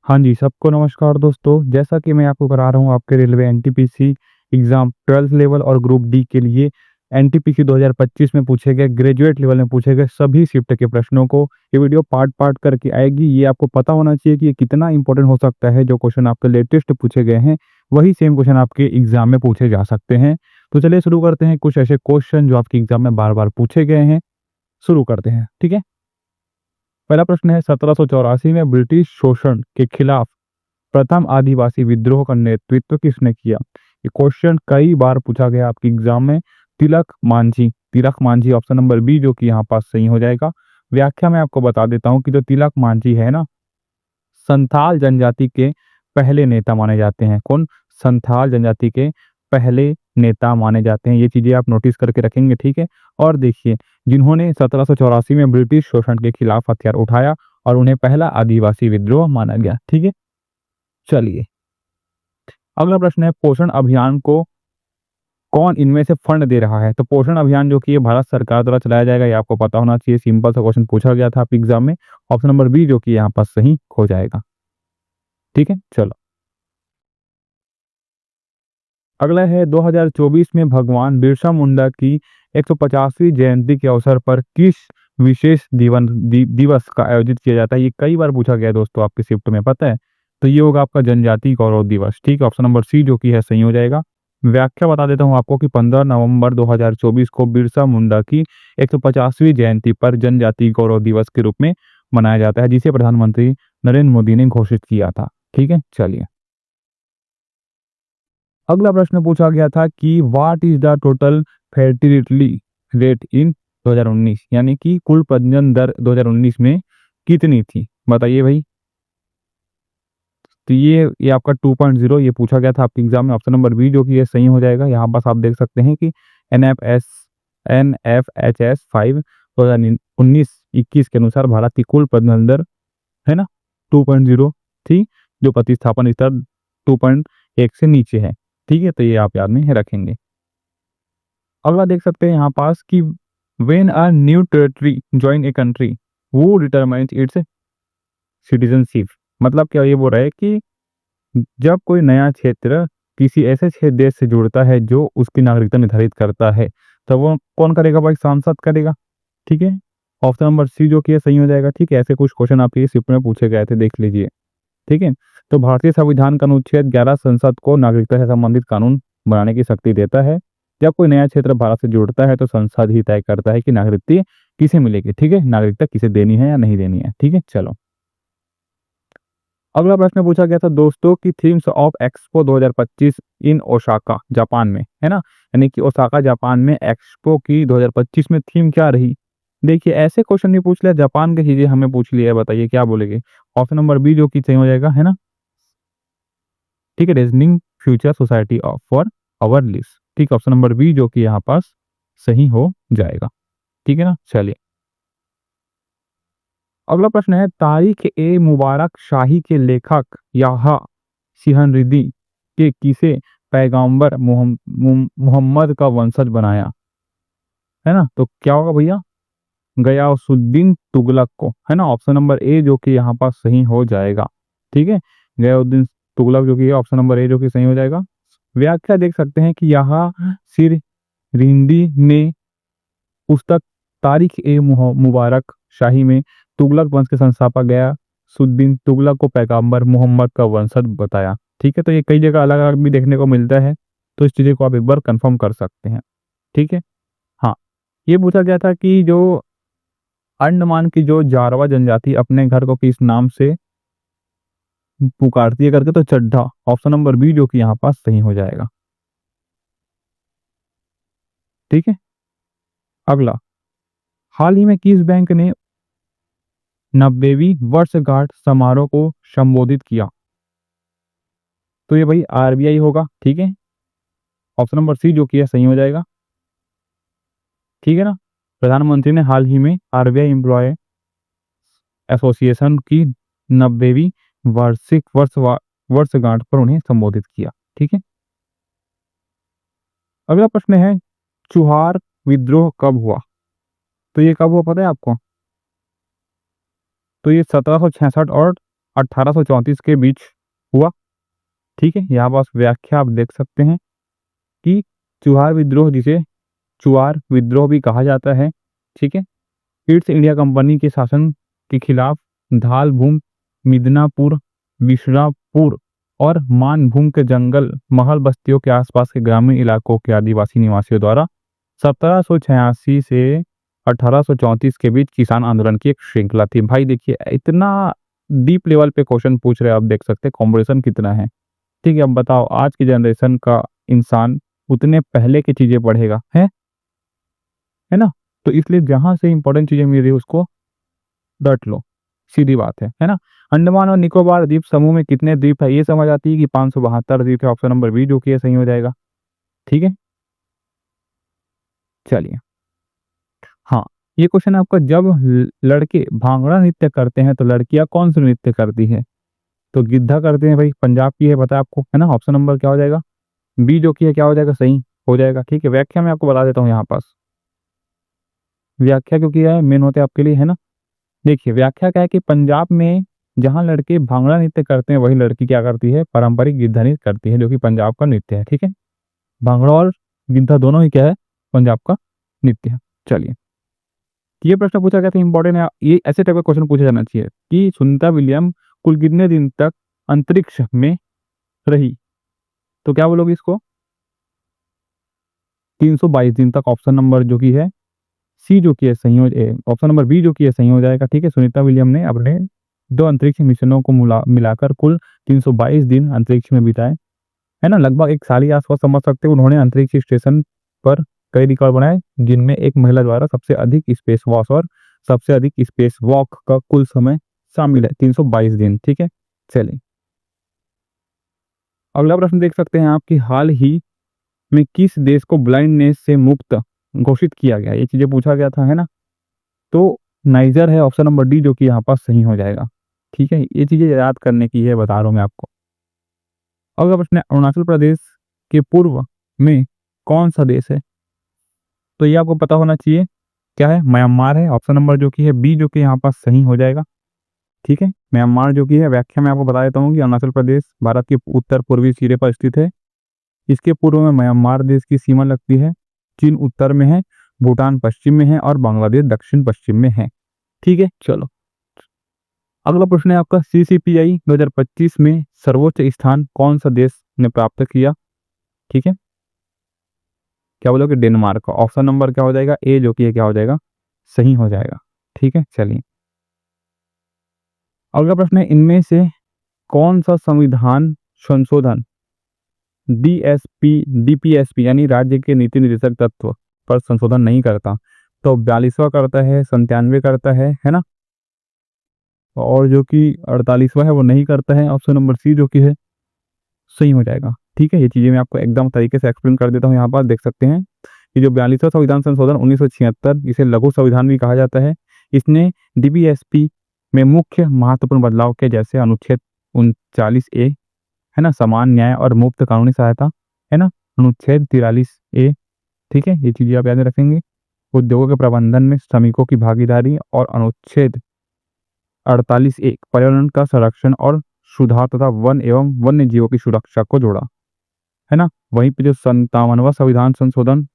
हाँ जी, सबको नमस्कार दोस्तों। जैसा कि मैं आपको करा रहा हूँ आपके railway NTPC exam 12th level और ग्रुप डी के लिए एनटीपीसी 2025 में पूछे गए, ग्रेजुएट लेवल में पूछे गए सभी शिफ्ट के प्रश्नों को ये वीडियो पार्ट-पार्ट करके आएगी। ये आपको पता होना चाहिए कि ये कितना इम्पोर्टेंट हो सकता है। जो क्वेश्चन आपके लेटेस्ट पूछे गए हैं, वही सेम क्वेश्चन आपके एग्ज़ाम में पूछे जा सकते हैं। तो चलिए शुरू करते हैं। कुछ ऐसे क्वेश्चन जो आपके एग्ज़ाम में बार-बार पूछे गए हैं, शुरू करते हैं, ठीक है? पहला प्रश्न है 1784 में ब्रिटिश शोषण के खिलाफ प्रथम आदिवासी विद्रोह का नेतृत्व किसने किया? ये क्वेश्चन कई बार पूछा गया आपके एग्जाम में। तिलक मांझी ऑप्शन नंबर बी जो कि यहाँ पास सही हो जाएगा। व्याख्या में आपको बता देता हूँ कि जो तिलक मांझी है ना, संथाल जनजाति के पहले नेता माने जाते हैं। कौन? संथाल जनजाति के पहले नेता माने जाते हैं। ये चीजें आप नोटिस करके रखेंगे, ठीक है। और देखिए, जिन्होंने 1784 में ब्रिटिश शोषण के खिलाफ हथियार उठाया और उन्हें पहला आदिवासी विद्रोह माना गया, ठीक है। चलिए, अगला प्रश्न है पोषण अभियान को कौन इनमें से फंड दे रहा है? तो पोषण अभियान जो कि ये भारत सरकार द्वारा चलाया जाएगा, ये आपको पता होना चाहिए। सिंपल सा क्वेश्चन पूछा गया था आपके एग्जाम में। ऑप्शन नंबर बी जो कि यहाँ पर सही हो जाएगा, ठीक है। चलो, अगला है 2024 में भगवान बिरसा मुंडा की 150वीं जयंती के अवसर पर किस विशेष दिवस का आयोजित किया जाता है? ये कई बार पूछा गया है दोस्तों आपके शिफ्ट में, पता है। तो ये होगा आपका जनजाति गौरव दिवस, ठीक है। ऑप्शन नंबर सी जो कि है सही हो जाएगा। व्याख्या बता देता हूँ आपको कि 15 नवंबर 2024 को बिरसा मुंडा की 150वीं जयंती पर जनजाति गौरव दिवस के रूप में मनाया जाता है, जिसे प्रधानमंत्री नरेंद्र मोदी ने घोषित किया था, ठीक है। चलिए, अगला प्रश्न पूछा गया था कि what is the total fertility rate in 2019, यानी कि कुल प्रजनन दर 2019 में कितनी थी? बताइए भाई। तो ये आपका 2.0 ये पूछा गया था आपके एग्जाम में। ऑप्शन नंबर बी जो कि ये सही हो जाएगा। यहाँ पास आप देख सकते हैं कि एन एफ एच एस 5 2019-21 के अनुसार भारत की कुल प्रजनन दर है ना 2.0 थी, जो प्रतिस्थापन स्तर 2.1 से नीचे है, ठीक है। तो ये आप याद में रखेंगे। अगला देख सकते हैं यहाँ पास कि when a new territory join a country वो डिटरमाइंस इट्स सिटीजनशिप। मतलब क्या ये बोल रहा है कि जब कोई नया क्षेत्र किसी ऐसे देश से जुड़ता है जो उसकी नागरिकता निर्धारित करता है, तो वो कौन करेगा भाई? सांसद करेगा, ठीक है। ऑप्शन नंबर सी जो कि है सही हो जाएगा, ठीक है। ऐसे कुछ क्वेश्चन आपके शिफ्ट में पूछे गए थे, देख लीजिए, ठीक है। तो भारतीय संविधान का अनुच्छेद 11 संसद को नागरिकता से संबंधित कानून बनाने की शक्ति देता है। जब कोई नया क्षेत्र भारत से जुड़ता है तो संसद ही तय करता है कि नागरिकता किसे मिलेगी, ठीक है। नागरिकता किसे देनी है या नहीं देनी है, ठीक है। चलो, अगला प्रश्न पूछा गया था दोस्तों की themes of expo 2025 in Osaka Japan में, है ना। यानी कि ओसाका जापान में एक्सपो की 2025 में थीम क्या रही? देखिए, ऐसे क्वेश्चन नहीं पूछ लिया, जापान की चीजें हमें पूछ लिया है। बताइए क्या बोलेंगे? ऑप्शन नंबर बी जो कि सही हो जाएगा, है ना, ठीक है। Reasoning future society of for our list, ठीक है। ऑप्शन नंबर बी जो कि यहाँ पास सही हो जाएगा, ठीक है ना। चलिए, अगला प्रश्न है तारिक ए मुबारक शाही के लेखक याहा सिहनरिदी के किसे पैगंबर मोहम्मद का वंशज बनाया, है ना। तो क्या होगा भैया? गयासुद्दीन तुगलक को, है ना। ऑप्शन नंबर ए जो कि यहाँ पास सही हो जाएगा, ठीक है। गयाउद्दीन तुगलक जो कि ऑप्शन नंबर ए जो कि सही हो जाएगा। व्याख्या देख सकते हैं कि यहाँ सिर रिंदी ने पुस्तक तारिख ए मुबारक शाही में तुगलक वंश के संस्थापक गयासुद्दीन तुगलक को पैगंबर मोहम्मद का वंशज बताया, ठीक है। तो ये कई जगह अलग अलग भी देखने को मिलता है, तो इस चीज़ को आप एक बार कंफर्म कर सकते हैं, ठीक है। हाँ, ये पूछा गया था कि जो अंडमान की जो जारवा जनजाति अपने घर को किस नाम से पुकारती है करके, तो चड्ढा। ऑप्शन नंबर बी जो कि यहाँ पास सही हो जाएगा, ठीक है। अगला, हाल ही में किस बैंक ने 90वीं वर्षगांठ समारोह को संबोधित किया? तो ये भाई आरबीआई होगा, ठीक है। ऑप्शन नंबर सी जो कि है सही हो जाएगा, ठीक है ना। प्रधानमंत्री ने हाल ही में आरबीआई एम्प्लॉय एसोसिएशन की 90वीं वार्षिक वर्षगांठ पर उन्हें संबोधित किया, ठीक है। अगला प्रश्न है चुहार विद्रोह कब हुआ? तो ये कब हुआ पता है आपको? तो ये 1766 और 1834 के बीच हुआ। ठीक है, यहाँ पास व्याख्या आप देख सकते हैं कि चुहार विद्रोह, जिसे चुआर विद्रोह भी कहा जाता है, ठीक है, ईस्ट इंडिया कंपनी के शासन के खिलाफ धालभूम, मिदनापुर, बिशरापुर और मानभूम के जंगल महल बस्तियों के आसपास के ग्रामीण इलाकों के आदिवासी निवासियों द्वारा 1786 से 1834 के बीच किसान आंदोलन की एक श्रृंखला थी। भाई देखिए, इतना डीप लेवल पे क्वेश्चन पूछ रहे हैं, आप देख सकते हैं कॉम्पिटिशन कितना है। ठीक है, अब बताओ आज की जनरेशन का इंसान उतने पहले की चीजें पढ़ेगा है ना? तो इसलिए जहां से इंपॉर्टेंट चीजें मिल रही है उसको रट लो, सीधी बात है ना? अंडमान और निकोबार द्वीप समूह में कितने द्वीप है? ये समझ आती है कि 572 द्वीप है। ऑप्शन नंबर बी जो कि है सही हो जाएगा। ठीक है, चलिए। हाँ, ये क्वेश्चन आपका, जब लड़के भांगड़ा नृत्य करते हैं तो लड़कियां कौन सा नृत्य करती है? तो गिद्धा करते हैं भाई, पंजाब की है, पता है आपको, है ना? ऑप्शन नंबर क्या हो जाएगा? बी जो कि है क्या हो जाएगा? सही हो जाएगा। ठीक है, व्याख्या मैं आपको बता देता हूँ यहाँ पास। व्याख्या क्योंकि है मेन होते हैं आपके लिए, है ना? देखिए, व्याख्या क्या है कि पंजाब में जहाँ लड़के भांगड़ा नृत्य करते हैं वही लड़की क्या करती है? पारंपरिक गिद्धा नृत्य करती है, जो कि पंजाब का नृत्य है। ठीक है, भांगड़ा और गिद्धा दोनों ही क्या है? पंजाब का नृत्य है। चलिए, ये प्रश्न पूछा गया था, इंपॉर्टेंट है। ये ऐसे टाइप का क्वेश्चन पूछा जाना चाहिए कि सुनीता विलियम कुल कितने दिन तक अंतरिक्ष में रही? तो क्या बोलोगे इसको? 322 दिन तक। ऑप्शन नंबर जो कि है सी जो कि है सही हो, ऑप्शन नंबर बी जो कि है सही हो जाएगा। ठीक है, सुनीता विलियम ने अपने 2 अंतरिक्ष मिशनों को मिलाकर कुल 322 दिन अंतरिक्ष में बिताए, है ना? लगभग एक साल ही आसपास समझ सकते हो। उन्होंने अंतरिक्ष स्टेशन पर कई रिकॉर्ड बनाए, जिनमें एक महिला द्वारा सबसे अधिक स्पेस वॉक और सबसे अधिक स्पेस वॉक का कुल समय शामिल है, 322 दिन। ठीक है, चलिए अगला प्रश्न देख सकते हैं आप कि हाल ही में किस देश को ब्लाइंडनेस से मुक्त घोषित किया गया? ये चीजें पूछा गया था, है ना? तो नाइजर है, ऑप्शन नंबर डी जो कि यहाँ पास सही हो जाएगा। ठीक है, ये चीजें याद करने की है, बता रहा हूँ मैं आपको। अगला प्रश्न है, अरुणाचल प्रदेश के पूर्व में कौन सा देश है? तो ये आपको पता होना चाहिए, क्या है? म्यांमार है। ऑप्शन नंबर जो कि है बी जो कि यहाँ पास सही हो जाएगा। ठीक है, म्यांमार जो कि है, व्याख्या मैं आपको बता देता हूँ कि अरुणाचल प्रदेश भारत के उत्तर पूर्वी सिरे पर स्थित है। इसके पूर्व में म्यांमार देश की सीमा लगती है, चीन उत्तर में है, भूटान पश्चिम में है और बांग्लादेश दक्षिण पश्चिम में है। ठीक है, चलो अगला प्रश्न है आपका, CCPI 2025 में सर्वोच्च स्थान कौन सा देश ने प्राप्त किया? ठीक है, क्या बोलोगे? डेनमार्क। ऑप्शन नंबर क्या हो जाएगा? ए जो कि क्या हो जाएगा? सही हो जाएगा। ठीक है, चलिए अगला प्रश्न है, इनमें से कौन सा संविधान संशोधन DPSP यानी राज्य के नीति निर्देशक तत्व पर संशोधन नहीं करता? तो 42वां करता है, 97 करता है ना? और जो कि 48वां है वो नहीं करता है। ऑप्शन नंबर सी जो कि है सही हो जाएगा। ठीक है, ये चीजें मैं आपको एकदम तरीके से एक्सप्लेन कर देता हूँ। यहाँ पर देख सकते हैं कि जो 42वां संविधान संशोधन 1976, इसे लघु संविधान भी कहा जाता है। इसने DPSP में मुख्य महत्वपूर्ण बदलाव के, जैसे अनुच्छेद 39A, है ना, समान न्याय और मुफ्त कानूनी सहायता, है ना, अनुच्छेद 43A। ठीक है, ये चीजें आप याद रखेंगे। उद्योगों के प्रबंधन में श्रमिकों की भागीदारी और अनुच्छेद 48A पर्यावरण का संरक्षण और सुधार तथा वन एवं वन्य जीवों की सुरक्षा को जोड़ा, है ना। वहीं पे जो 57वां संविधान संशोधन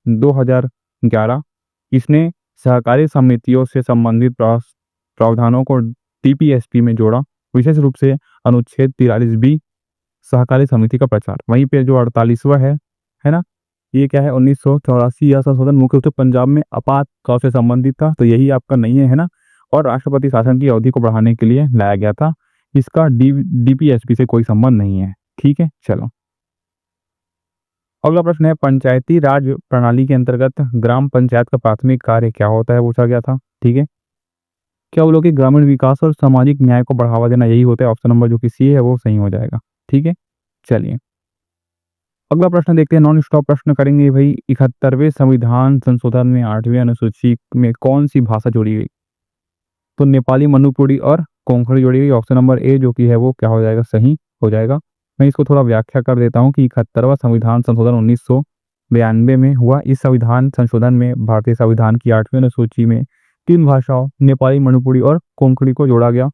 2011, इसने सहकारी समितियों से संबंधित प्रावधानों को DPSP में जोड़ा, विशेष रूप से अनुच्छेद 43B सहकारी समिति का प्रचार। वहीं पे जो 48वां है ना, ये क्या है? 1984 यह संशोधन मुख्य रूप से पंजाब में आपातकाल से संबंधित था, तो यही आपका नहीं है ना। और राष्ट्रपति शासन की अवधि को बढ़ाने के लिए लाया गया था। इसका DPSP से कोई संबंध नहीं है। ठीक है, चलो अगला प्रश्न है, पंचायती राज प्रणाली के अंतर्गत ग्राम पंचायत का प्राथमिक कार्य क्या होता है? पूछा गया था। ठीक है, क्या वो लोग कि ग्रामीण विकास और सामाजिक न्याय को बढ़ावा देना, यही होता है। ऑप्शन नंबर जो कि सी है वो सही हो जाएगा। ठीक है, चलिए अगला प्रश्न देखते हैं, नॉन स्टॉप प्रश्न करेंगे भाई। 71वें संविधान संशोधन में 8वीं अनुसूची में कौन सी भाषा जोड़ी गई? तो नेपाली, मणिपुरी और कोंकणी जोड़ी गई। ऑप्शन नंबर ए जो कि है वो क्या हो जाएगा? सही हो जाएगा। मैं इसको थोड़ा व्याख्या कर देता हूँ कि 71वां संविधान संशोधन 1992 में हुआ। इस संविधान संशोधन में भारतीय संविधान की 8वीं अनुसूची में 3 भाषाओं नेपाली, मणिपुरी और कोंकणी को जोड़ा गया।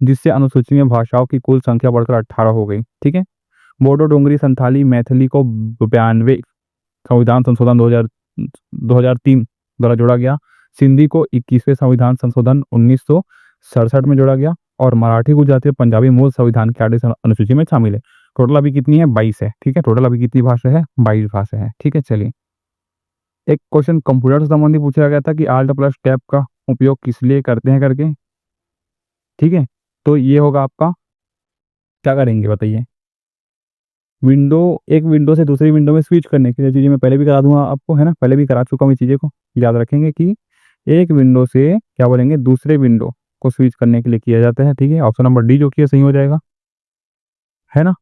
जिससे अनुसूची में भाषाओं की कुल संख्या बढ़कर 18 हो गई। ठीक है। बोडो, डोंगरी, संथाली, मैथिली को 92 संविधान संशोधन 2003 द्वारा जोड़ा गया। सिंधी को 21वें संविधान संशोधन 1967 में जोड़ा गया और मराठी, गुजराती और पंजाबी मूल संविधान के 8 अनुसूची में शामिल है। टोटल अभी कितनी है? 22 है। ठीक है। टोटल अभी कितनी भाषा है? 22 भाषा है। ठीक है। चलिए, एक क्वेश्चन कंप्यूटर से संबंधित पूछा गया था कि Alt प्लस टैब का उपयोग किस लिए करते हैं करके। ठीक है। तो ये होगा आपका, क्या करेंगे बताइए, एक विंडो से दूसरी विंडो में स्विच करने के लिए। चीज़ें मैं पहले भी करा दूंगा आपको, है ना, पहले भी करा चुका हूँ। ये चीज़ें को याद रखेंगे कि एक विंडो से क्या बोलेंगे, दूसरे विंडो को स्विच करने के लिए किया जाता है। ठीक है। ऑप्शन नंबर डी जो कि सही हो जाएगा, है ना।